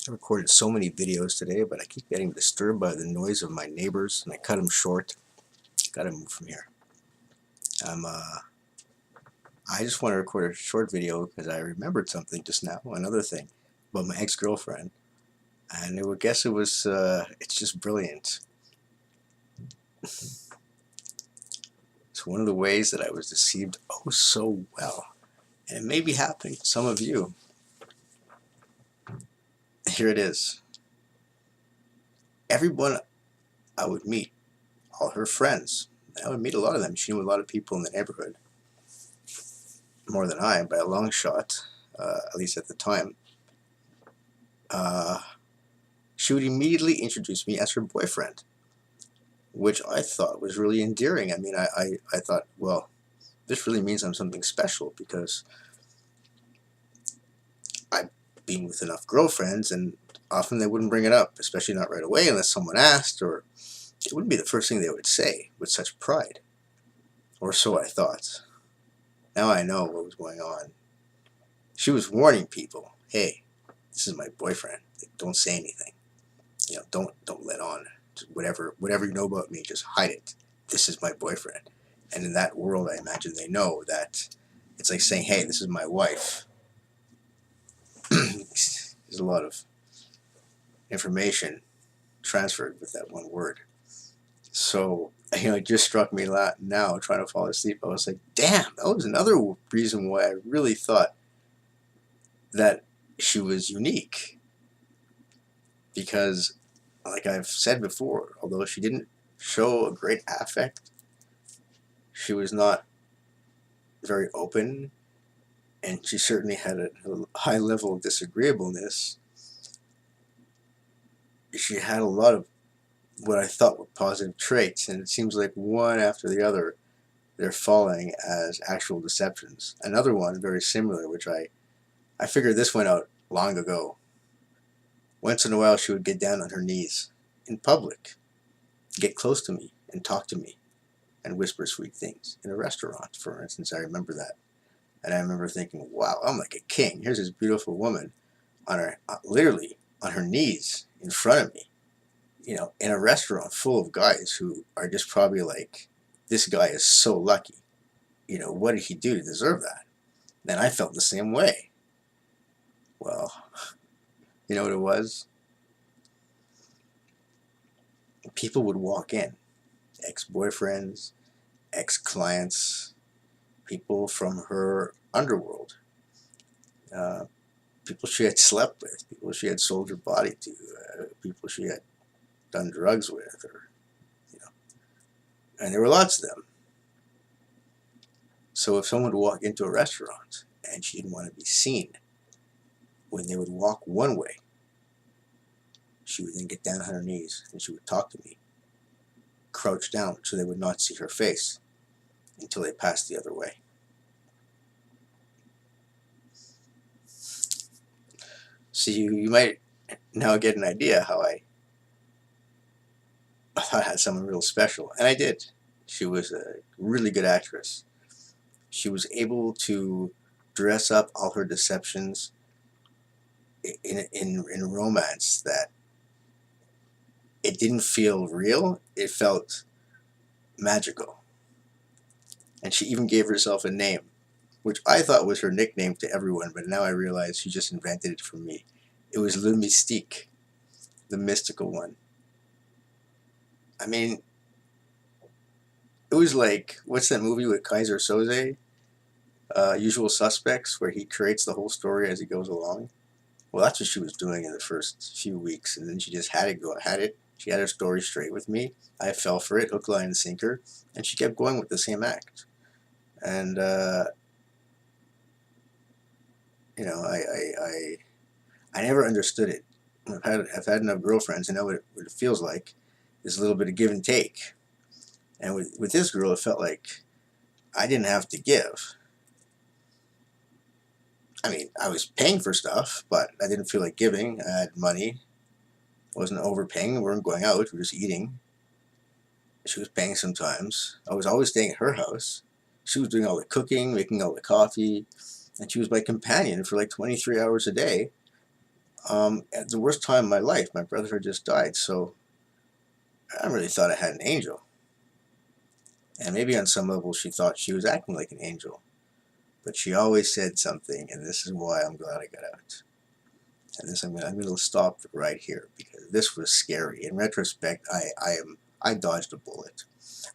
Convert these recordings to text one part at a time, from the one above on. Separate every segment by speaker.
Speaker 1: I recorded so many videos today, but I keep getting disturbed by the noise of my neighbors, and I cut them short. Gotta move from here. I just want to record a short video because I remembered something just now, another thing about my ex-girlfriend, and it's just brilliant. It's one of the ways that I was deceived oh so well, and it may be happening to some of you. Here it is. Everyone I would meet, all her friends, I would meet a lot of them. She knew a lot of people in the neighborhood, more than I, by a long shot, at least at the time. She would immediately introduce me as her boyfriend, which I thought was really endearing. I mean, I thought, well, this really means I'm something special because I've been with enough girlfriends, and often they wouldn't bring it up, especially not right away unless someone asked, or it wouldn't be the first thing they would say with such pride. Or so I thought. Now I know what was going on. She was warning people, hey, this is my boyfriend. Don't say anything. You know, don't let on. Just whatever you know about me, just hide it. This is my boyfriend. And in that world, I imagine they know that it's like saying, hey, this is my wife. There's a lot of information transferred with that one word. So, it just struck me now trying to fall asleep. I was like, damn, that was another reason why I really thought that she was unique. Because, like I've said before, although she didn't show a great affect, she was not very open, and she certainly had a high level of disagreeableness. She had a lot of what I thought were positive traits, and it seems like one after the other they're falling as actual deceptions. Another one very similar, which I figured this one out long ago. Once in a while she would get down on her knees in public, get close to me and talk to me and whisper sweet things in a restaurant, for instance. I remember that, and I remember thinking, wow, I'm like a king. Here's this beautiful woman on her literally on her knees in front of me, in a restaurant full of guys who are just probably like, this guy is so lucky. What did he do to deserve that? Then I felt the same way. Well, you know what it was? People would walk in, ex-boyfriends, ex-clients, people from her underworld, people she had slept with, people she had sold her body to, people she had done drugs with, and there were lots of them. So if someone would walk into a restaurant and she didn't want to be seen, when they would walk one way, she would then get down on her knees and she would talk to me, crouch down so they would not see her face until they passed the other way. So you might now get an idea how I thought I had someone real special, and I did. She was a really good actress. She was able to dress up all her deceptions in romance that it didn't feel real, it felt magical. And she even gave herself a name, which I thought was her nickname to everyone, but now I realize she just invented it for me. It was Le Mystique, the mystical one. I mean, it was like, what's that movie with Kaiser Soze? Usual Suspects, where he creates the whole story as he goes along. Well, that's what she was doing in the first few weeks, and then she just had it. She had her story straight with me. I fell for it, hook, line, and sinker, and she kept going with the same act. And I never understood it. I've had enough girlfriends, and I know what it feels like. There's a little bit of give and take, and with this girl, it felt like I didn't have to give. I mean, I was paying for stuff, but I didn't feel like giving. I had money. I wasn't overpaying. We weren't going out. We were just eating. She was paying sometimes. I was always staying at her house. She was doing all the cooking, making all the coffee, and she was my companion for like 23 hours a day. At the worst time of my life, my brother had just died, so I really thought I had an angel. And maybe on some level she thought she was acting like an angel. But she always said something, and this is why I'm glad I got out. And this I'm going to stop right here, because this was scary. In retrospect, I dodged a bullet.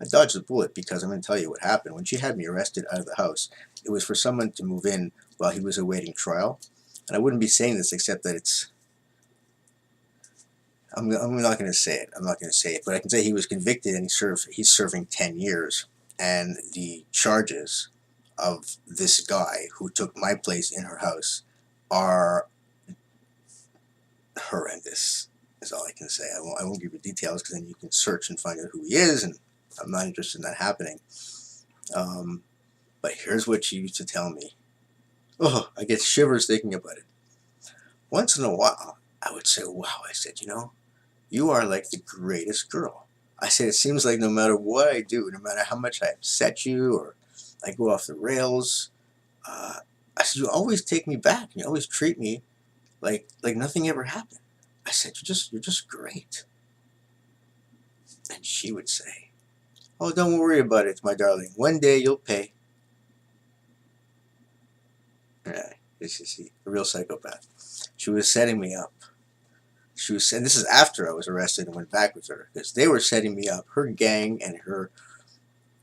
Speaker 1: I dodged a bullet because I'm going to tell you what happened. When she had me arrested out of the house, it was for someone to move in while he was awaiting trial. And I wouldn't be saying this except that it's... I'm not going to say it. I'm not going to say it. But I can say he was convicted and he's serving 10 years. And the charges of this guy who took my place in her house are horrendous, is all I can say. I won't give you details, because then you can search and find out who he is, and I'm not interested in that happening. But here's what she used to tell me. Oh, I get shivers thinking about it. Once in a while, I would say, wow, I said, you are like the greatest girl. I said, it seems like no matter what I do, no matter how much I upset you or I go off the rails, I said, you always take me back. You always treat me like nothing ever happened. I said, you're just great. And she would say, oh, don't worry about it, my darling. One day you'll pay. Yeah, this is a real psychopath. She was setting me up. And this is after I was arrested and went back with her, because they were setting me up. Her gang and her,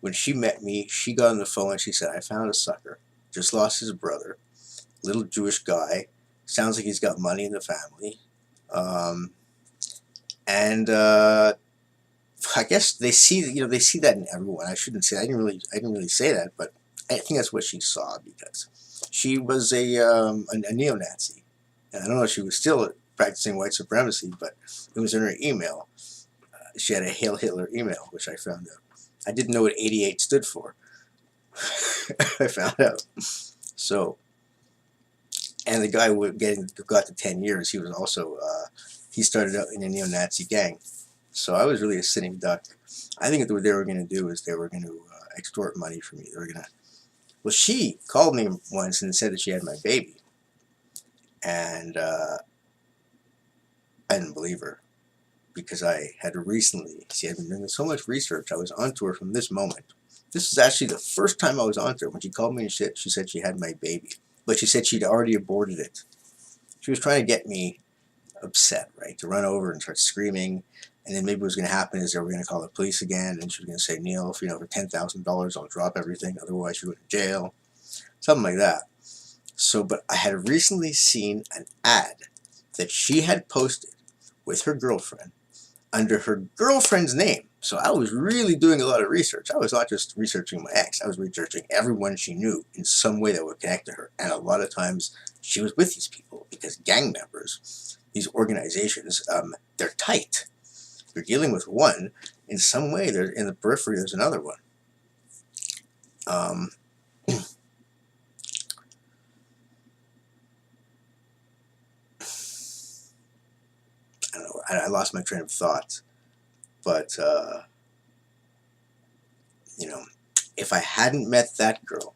Speaker 1: when she met me, she got on the phone and she said, I found a sucker. Just lost his brother. Little Jewish guy. Sounds like he's got money in the family. I guess they see that in everyone. I shouldn't say, I didn't really say that, but I think that's what she saw, because she was a neo-Nazi. And I don't know if she was still practicing white supremacy, but it was in her email. She had a Hail Hitler email, which I found out. I didn't know what 88 stood for. I found out. So, and the guy who got to 10 years, he was also, he started out in a neo-Nazi gang. So I was really a sitting duck. I think what they were going to do is they were going to extort money from me. They were going to... Well, she called me once and said that she had my baby. And I didn't believe her, because I had recently, see, I've been doing so much research. I was onto her from this moment. This is actually the first time I was onto her. When she called me and she said she had my baby. But she said she'd already aborted it. She was trying to get me upset, right? To run over and start screaming. And then maybe what was going to happen is they were going to call the police again, and she was going to say, Neil, for $10,000, I'll drop everything. Otherwise, you go to jail. Something like that. So, but I had recently seen an ad that she had posted with her girlfriend under her girlfriend's name. So I was really doing a lot of research. I was not just researching my ex. I was researching everyone she knew in some way that would connect to her. And a lot of times she was with these people, because gang members, these organizations, they're tight. You're dealing with one. In some way, there's, in the periphery, there's another one. I don't know. I lost my train of thought. But, if I hadn't met that girl,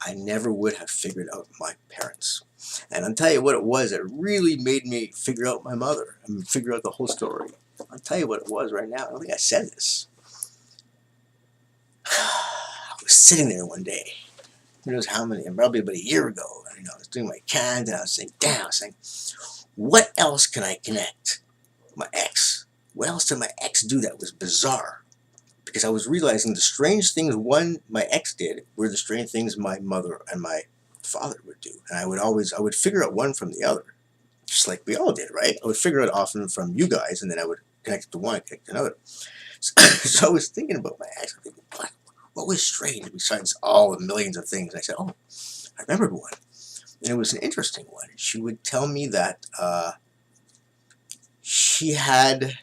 Speaker 1: I never would have figured out my parents. And I'll tell you what it was that really made me figure out my mother. I mean, figure out the whole story. I'll tell you what it was right now. I don't think I said this. I was sitting there one day. Who knows how many, probably about a year ago. I was doing my cans, and I was saying, what else can I connect? My ex. What else did my ex do that was bizarre? Because I was realizing the strange things my ex did were the strange things my mother and my father would do. And I would figure out one from the other. Just like we all did, right? I would figure it often from you guys, and then I would connect it to one, connect to another. So I was thinking about my ex. I thinking, what was strange besides all the millions of things? I said, oh, I remembered one. And it was an interesting one. She would tell me that she had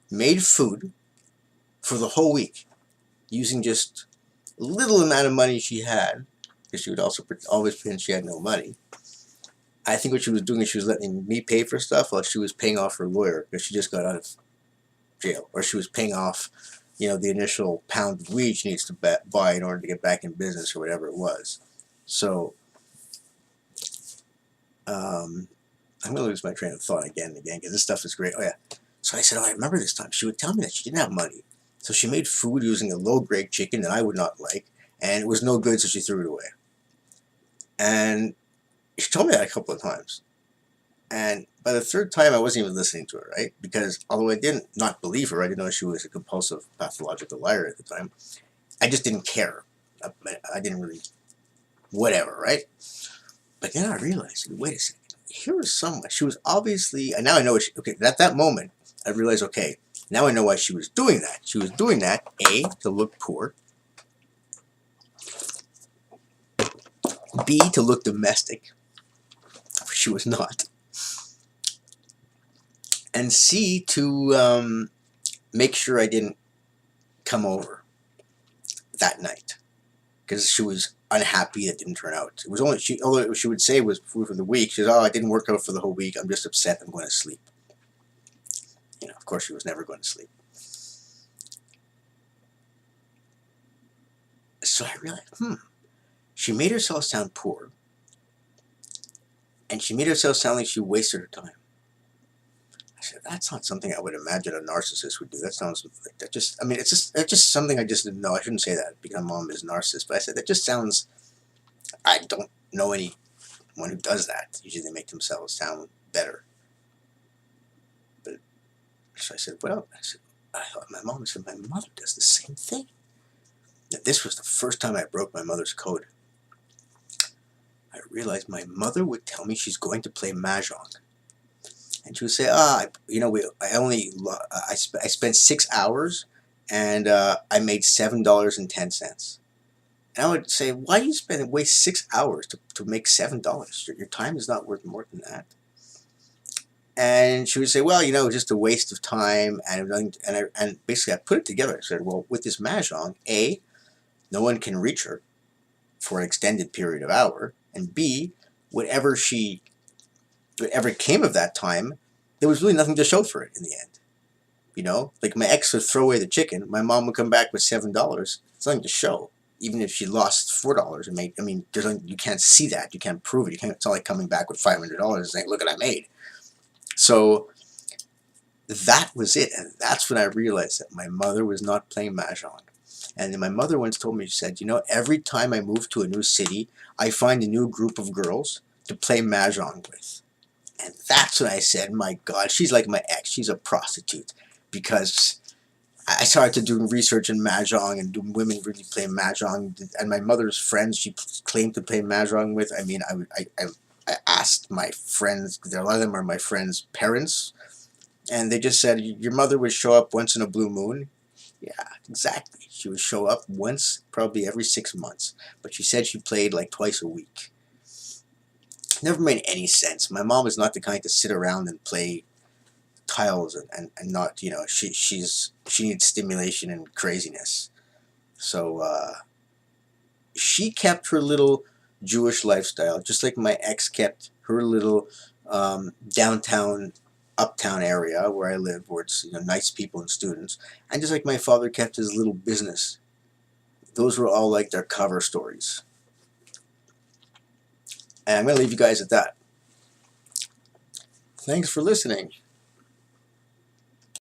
Speaker 1: made food for the whole week using just a little amount of money she had, because she would also always pretend she had no money. I think what she was doing is she was letting me pay for stuff while she was paying off her lawyer, because she just got out of jail, or she was paying off, the initial pound of weed she needs to buy in order to get back in business, or whatever it was. So, I'm going to lose my train of thought again and again because this stuff is great. Oh, yeah. So I said, oh, I remember this time. She would tell me that she didn't have money. So she made food using a low-grade chicken that I would not like, and it was no good, so she threw it away. And she told me that a couple of times. And by the third time, I wasn't even listening to her, right? Because although I didn't not believe her, I didn't know she was a compulsive pathological liar at the time, I just didn't care. I didn't really, whatever, right? But then I realized, wait a second, here was someone, she was obviously, and now I know, okay, at that moment, I realized, okay, now I know why she was doing that. She was doing that, A, to look poor, B, to look domestic, which she was not, and C, to make sure I didn't come over that night, because she was unhappy that didn't turn out. It was only, although she would say it was for the week, she says, oh, I didn't work out for the whole week, I'm just upset, I'm going to sleep. You know, of course she was never going to sleep. So I realized, she made herself sound poor, and she made herself sound like she wasted her time. I said, that's not something I would imagine a narcissist would do. That sounds like that just, I mean, it's just something I just didn't know. I shouldn't say that because my mom is a narcissist, but I said, that just sounds, I don't know anyone who does that. Usually they make themselves sound better. But, so I said, well, I thought my mom said, my mother does the same thing. Now, this was the first time I broke my mother's code. I realized my mother would tell me she's going to play mahjong. And she would say, you know, I spent 6 hours and I made $7.10. And I would say, why do you waste 6 hours to make $7? Your time is not worth more than that. And she would say, well, you know, just a waste of time. And basically I put it together. I said, well, with this mahjong, A, no one can reach her for an extended period of hour, and B, whatever came of that time, there was really nothing to show for it in the end. You know, like my ex would throw away the chicken, my mom would come back with $7. It's nothing to show. Even if she lost $4 and made, I mean, you can't see that, you can't prove it. It's not like coming back with $500 and saying, look what I made. So that was it, and that's when I realized that my mother was not playing mahjong. And then my mother once told me, she said, you know, every time I move to a new city, I find a new group of girls to play mahjong with. And that's when I said, my God, she's like my ex. She's a prostitute. Because I started to do research in mahjong, and do women really play mahjong. And my mother's friends she claimed to play mahjong with. I mean, I asked my friends, a lot of them are my friends' parents, and they just said, your mother would show up once in a blue moon. Yeah, exactly. She would show up once, probably every 6 months. But she said she played like twice a week. Never made any sense. My mom is not the kind to sit around and play tiles and not, you know, she needs stimulation and craziness. So she kept her little Jewish lifestyle, just like my ex kept her little downtown, uptown area where I live, where it's, you know, nice people and students, and just like my father kept his little business. Those were all like their cover stories. And I'm going to leave you guys at that. Thanks for listening.